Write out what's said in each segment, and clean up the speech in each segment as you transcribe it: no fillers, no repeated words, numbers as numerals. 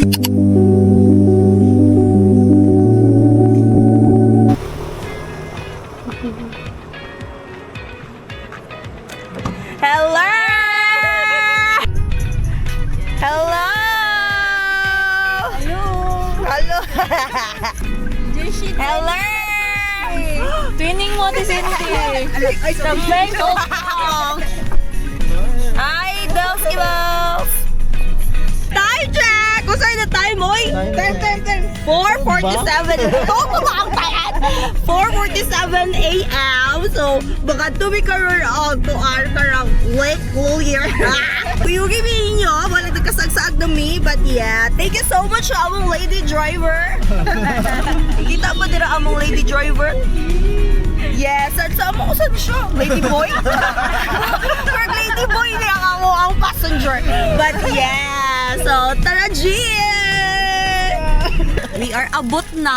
Hello! Hello! Hello! Hello! Twinning mo ti Cindy. Sablay ko. Hi, Dels Ibos! Time check! Kung saan na time, oy? Time. 4:47. Toto ba ang tayan? 4:47 a.m. So, baka tumikaroon to our karang late cool year. Kuyugi mi inyo, wala nagkasagsag na mi. But yeah, thank you so much sa among lady driver. Kita ba dira among lady driver? Yes, at sa mo saan siya? Lady boy? For lady boy niya ako ang passenger. But yeah, so tara G! We are abot na.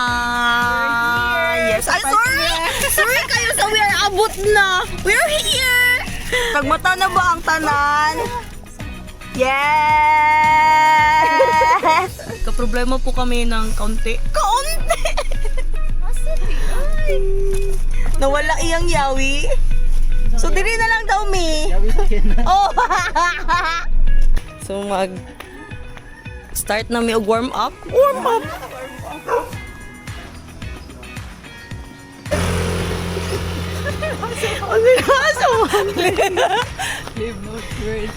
Yes, ay sorry! Sorry kayo sa we are abot na. We're here! Pagmata na ba ang tanan? Yes! Kaproblema po kami ng kaunti. Kaunti! Nawala iyang yawi. So diri na lang daw mi. Oh. So start na mi og warm up. Warm up. Ano na sa Leave no word.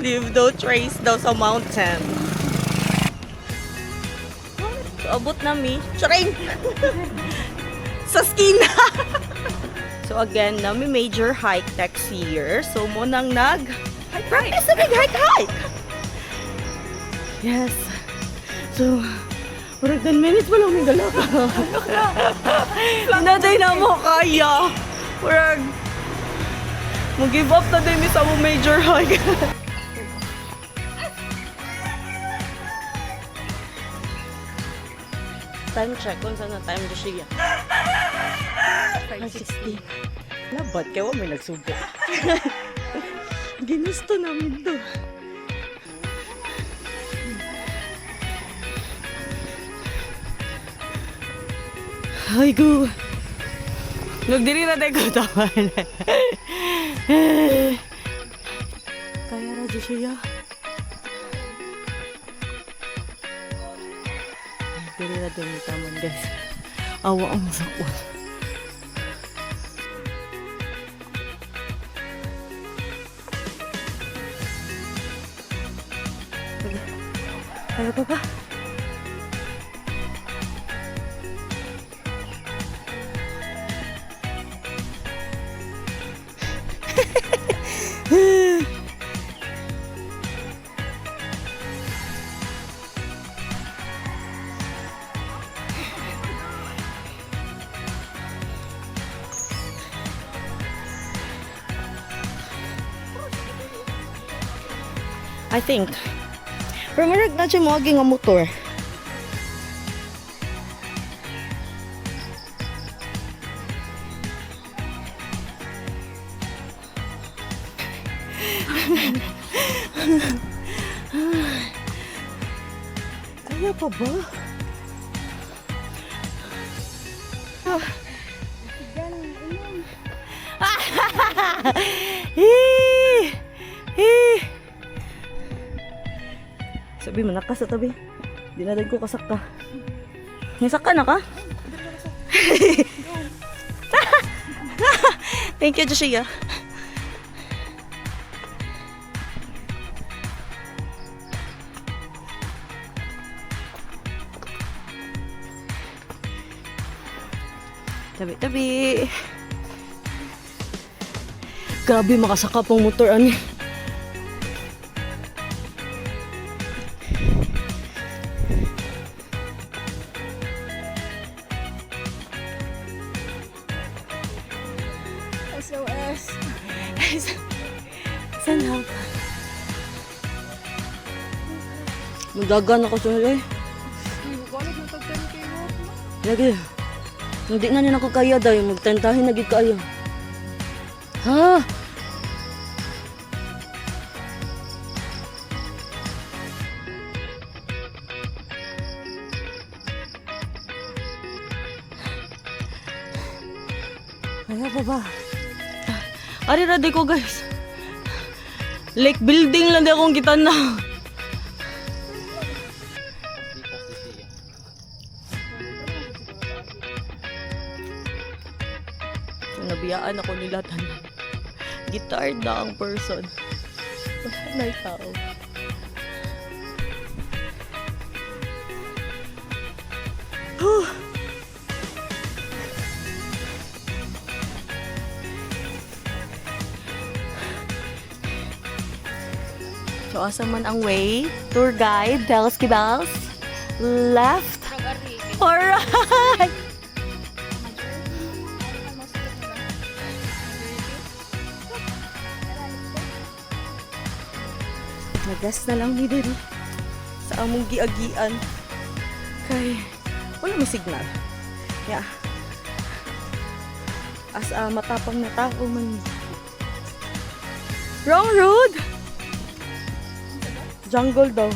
Leave no trace daw sa mountain. So, abot na mi. Charing! Sa skina! So again, nami major hike next year. So mo nang practice na big hike! Yes. So, parang 10 minutes pa lang may gala ka. Inaday na mo kaya. Parang mag-give up na din sa mo major hike. Time check kung saan na time do siya. 5:16. Labat kayo may nagsubo. Ginusto namin to. Ay go. Nagdiri na tayo tawan. Kaya na di siya. Dili na din taman guys. Awa ang sakot. Kaya pa ba? I think. Pero marag na siya mo nga motor. Kaya pa ba? Sabi mo, nakas sa tabi. Di na rin ko kasaka. Nasaka na ka? Thank you, Joshua. Tabi-tabi. Grabe, makasaka pong motor, ani. SOS. Sana. Magagan ako sa nila eh. Balik mo tagtano kayo. Lagi. Hindi na nila ako kaya dahil magtentahin na gid kayo. Ha? ba? Ari rade ko guys. Like building lang di akong kita na. So, nabiyaan ako nila tanan. Guitar na ang person. Wala na yung tao. Huh. So, asa man ang way? Tour guide, tells kibals. Left or right? Nagas na lang ni diri sa among giagian. Kay, wala may signal. Yeah. As matapang na tao man. Wrong road! Jungle daw.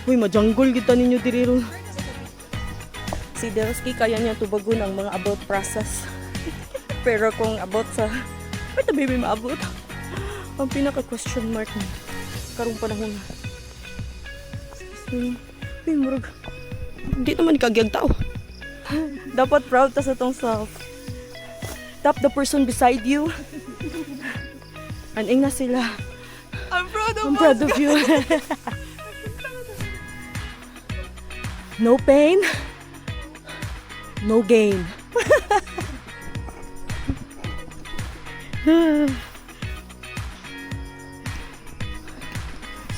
Uy, ma-jungle kita ninyo diri ron. Si Delsky kaya niya tubagon ang mga about process. Pero kung about sa may tabi may maabot. Ang pinaka-question mark ni karong panahon. Excuse me. Uy, murag. Hindi naman ikagyag tao. Dapat proud ta sa tong self. Tap the person beside you. Aning na sila. I'm I'm proud of you. No pain, no gain.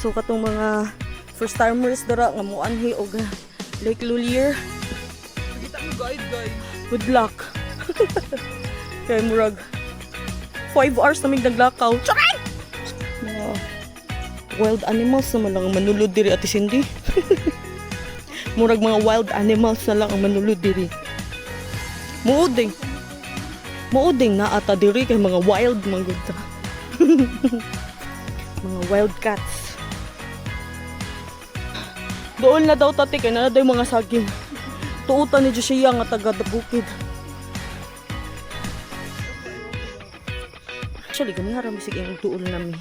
So katong mga first timers dara nga moanhi og Lake Lulier. Kita mo guide. Good luck. Kay murag 5 hours na mig naglakaw. Charay! Mga wild animals naman lang ang manulod diri Ate Cindy. Murag mga wild animals na lang ang manulod diri. Muuding. Muuding na ata diri kay mga wild manggod ta. Mga wild cats. Doon na daw tati kay na daw mga saging. Tuutan ni Josia nga taga bukid. Actually, kami harami sige ang tuol nami.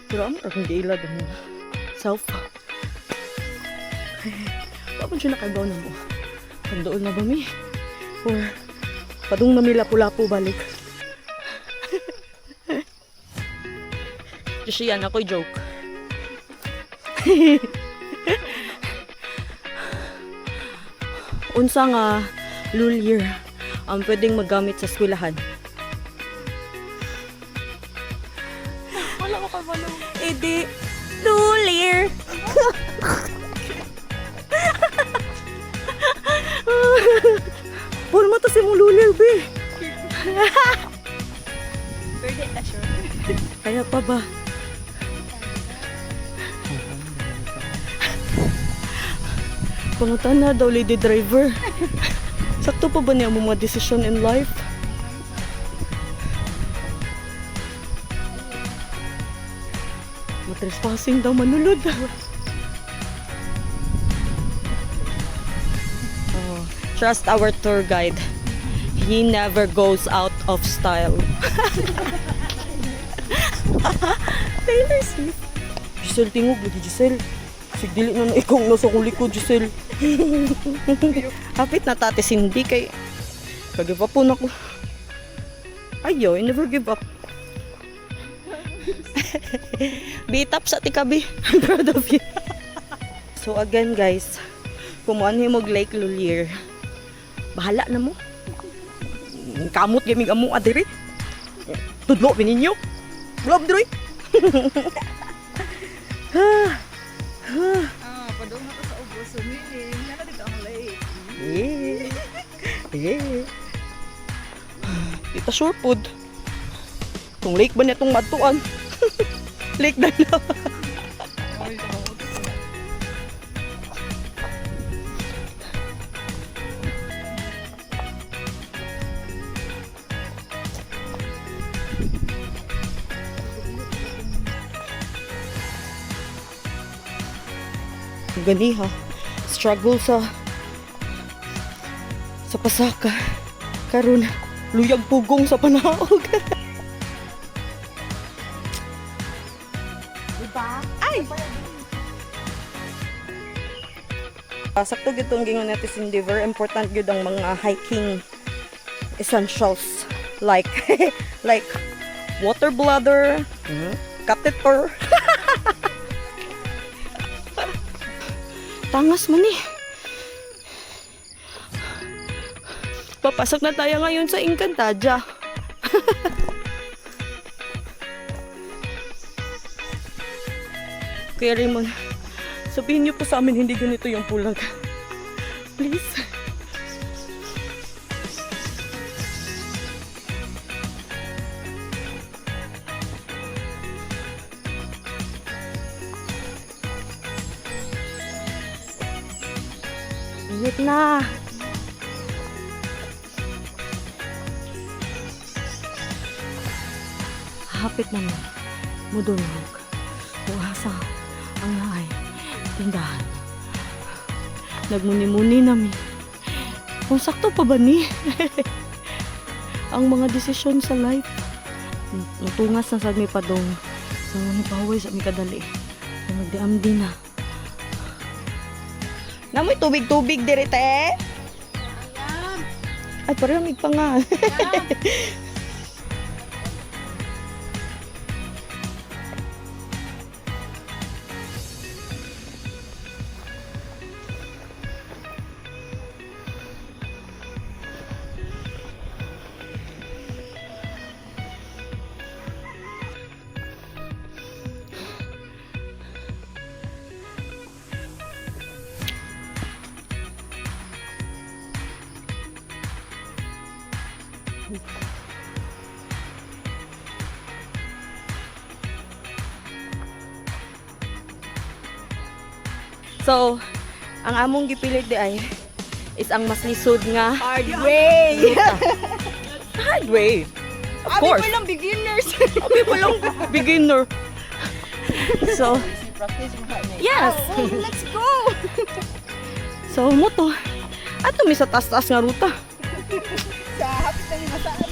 Pero ang akong giilad ang self. Paano siya nakagaw na mo? Pandoon na ba mi? Or padung na mi lapu-lapu balik? Kasi yan ako'y joke. Unsa nga lulier ang pwedeng magamit sa eskwelahan? Wala ko kabalo. Edi, lulier! Puro mata si mo lulier, be! Pwede na sure. Kaya pa ba? Pangutan na daw, lady driver. Sakto pa ba niya mo mga decision in life? Matrespassing daw, manulod. Oh, trust our tour guide. He never goes out of style. Taylor Swift. Giselle, tingog lagi Giselle. Sigdili na ikaw nasa kong likod, Giselle. Hapit na Tate Cindy kay kag-give up po na ko. Ayo, I never give up. Bitap sa tikabi. I'm proud of you. So again guys, kumuan mo Lake Lulier. Bahala na mo. Kamot gaming amo adiri. Tudlo bininyo. Blob droy. Padung na ka sa ubos. Sumiling. Naka dito ang lake. Yeah. Dita sure food. Tong lake ba niya tong matuan? Lake na na. Ay, takot. Gani ha. Struggle sa pasaka. Karon luyag pugong sa panahog. Diba? Ay! Sakto gyud tong gingon natin sa Endeavor, important gyud ang mga hiking essentials like like water bladder, catheter. Tangas man eh. Papasok na tayo ngayon sa Encantadia. Kuya Raymond, sabihin niyo po sa amin hindi ganito yung pulag. Please. Init na. Hapit na mo. Mudulog. Uasa ang naay. Tindahan. Nagmuni-muni nami. Kung sakto pa ba ni? Ang mga desisyon sa life. Natungas na sa mi padong. So, nipaway sa mi kadali. So, magdiamdi na. Namoy tubig-tubig diri te. Ay, paramig pa nga. So, ang among gipilit di ay is ang mas lisod nga Hard way! hard way. Of course. Abi lang beginners! Abi pa lang beginner. So, yes. Let's go! So, mo to. Ato mi sa taas-taas nga ruta. Sa hapit na ni Masaan.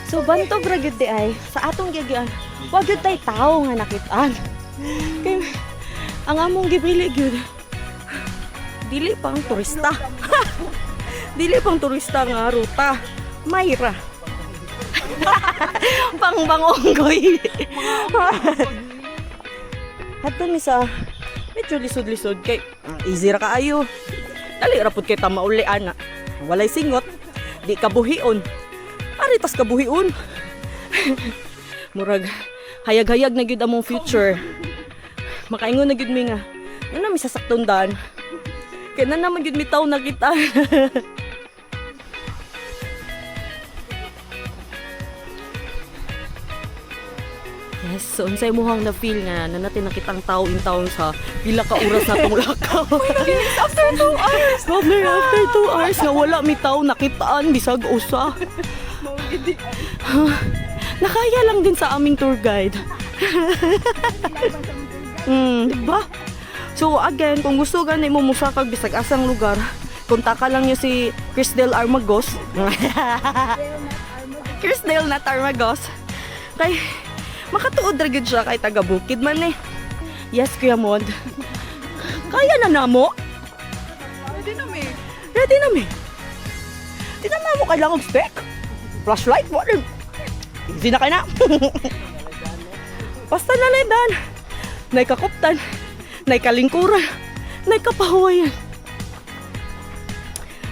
So, bantog ra gyud di ay sa atong gigian. Wa gyud tay tawo nga nakitaan. Kay ang among gipili gyud. Dili pang turista. Dili pang turista nga ruta. Mayra. Pang-bangonggoy. Hato mi sa medyo lisod-lisod kay easy ra kaayo. Dali ra pud kay ta mauli ana. Walay singot, di kabuhion. Aritas kabuhion. Murag hayag-hayag na gyud among future. Makaingon na gyud mi nga. Ano mi sasakton dan? Kaya na naman gyud mi taw nakita. Yes, so unsay mo hang na-feel nga na natin nakitang tao in town sa pila ka oras na tong lakaw. After 2 hours! After 2 hours nga wala mi tao nakitaan bisag usa. Nakaya lang din sa aming tour guide. Diba? So again, kung gusto ganay mo musakag bisag asang lugar, kontaka lang niyo si Crisdale Armagos. Crisdale na Armagos. Kay makatuod ra gyud siya kay taga Bukid man eh. Yes, Kuya Mod. Kaya na namo? Ready na mi. Ready na mi. Di na mo kailangan spec. Flashlight, water. Easy na kayo na. Basta na dan. Nay kakuptan. Nay kalingkuran. Nay kapahawayan.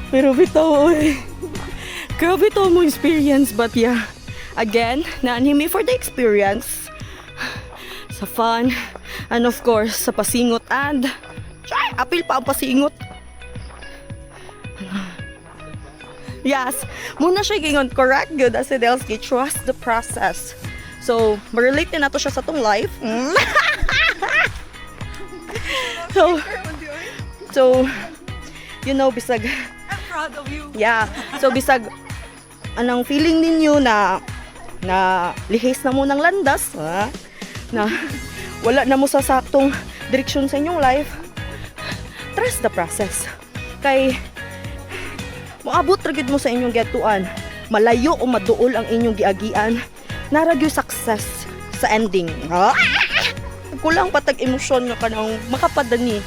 Pero bitaw, oy. Grabe to mo experience, but yeah. Again, naanimi for the experience. Sa fun. And of course, sa pasingot. And, apil pa ang pasingot. Yes, muna siya gingon, correct, good as Delski, trust the process. So, ma-relate din nato siya sa tong life. So, you know, bisag, I'm proud of you. yeah, so bisag, anong feeling ninyo na lihis na mo ng landas, ha? Na wala na mo sa saktong direksyon sa inyong life, trust the process. Kay, Moabot ra gyud mo sa inyong getuan. Malayo o maduol ang inyong giagian. Nara gyud success sa ending. Ha? Kulang patag emosyon nga kanang makapadani.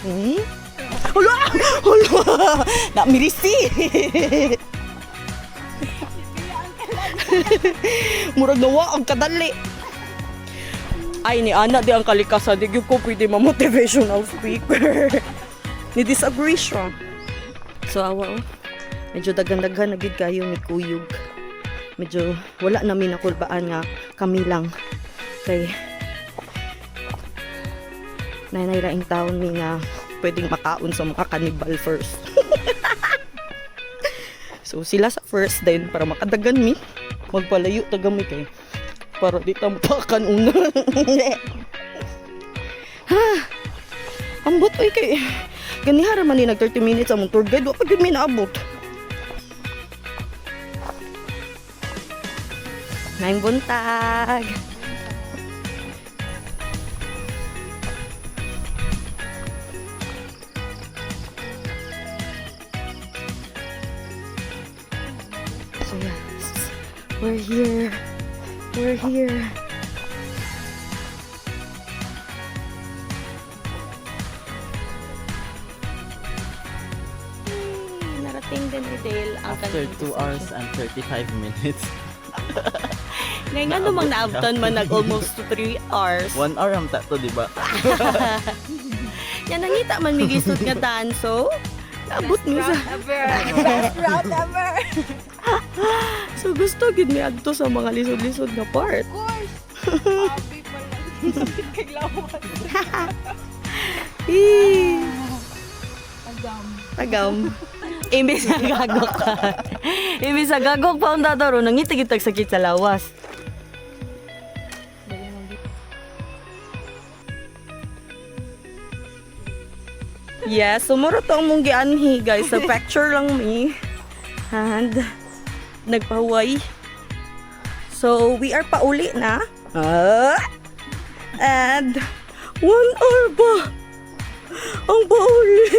Hala! Hala! Na mirisi. Murag nawa ang kadali. Ay ni ana di ang kalikasan, di gyud ko pwede ma-motivational speaker. Ni disagree siya. So awa oh. Medyo daghan-daghan na gid kayo ni kuyog. Medyo wala namin nakulbaan nga kami lang kay nanay-laing taon ni nga pwedeng makaon sa mga cannibal first. So sila sa first din para makadagan mi magpalayo tagami kay para di tampakan una. Ha. Ambot oy kay ganihara man ni nag 30 minutes among tour guide wa pa gyud mi naabot. Maayong buntag. So yeah, we're here. We're here. Narating din ni Dale ang After 2 hours and 35 minutes. Ngayon nga namang naabtan man nag almost 3 hours. 1 hour ang tato, di ba? Yan nangita man migisod nga tanso. Naabot mo sa Best route ever. so gusto gid mi adto sa mga lisod-lisod nga part. Of course. Happy pa lang. Kaglawan. Agam. Tagam. Imbis na gagok ka. Imbis na gagok pa ang dadaro, nangitig-itag sakit sa lawas. Yes, sumuro to ang mong gianhi guys. Sa picture lang mi. And nagpahuway. So, we are pauli na. And 1 hour ba? Ang pauli.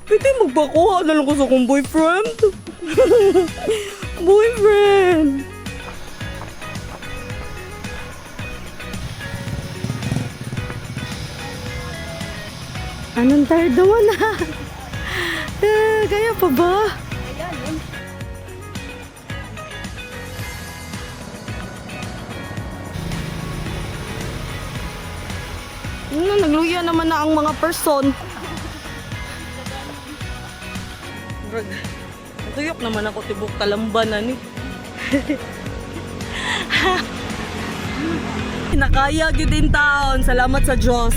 Pwede magpakuha na lang ko sa kong boyfriend. Boyfriend. Anong tired naman na? Kaya pa ba? Nagluya naman na ang mga person. Brag, natuyok naman ako tibok kalambanan eh. Nakaya gyud din taon. Salamat sa Diyos.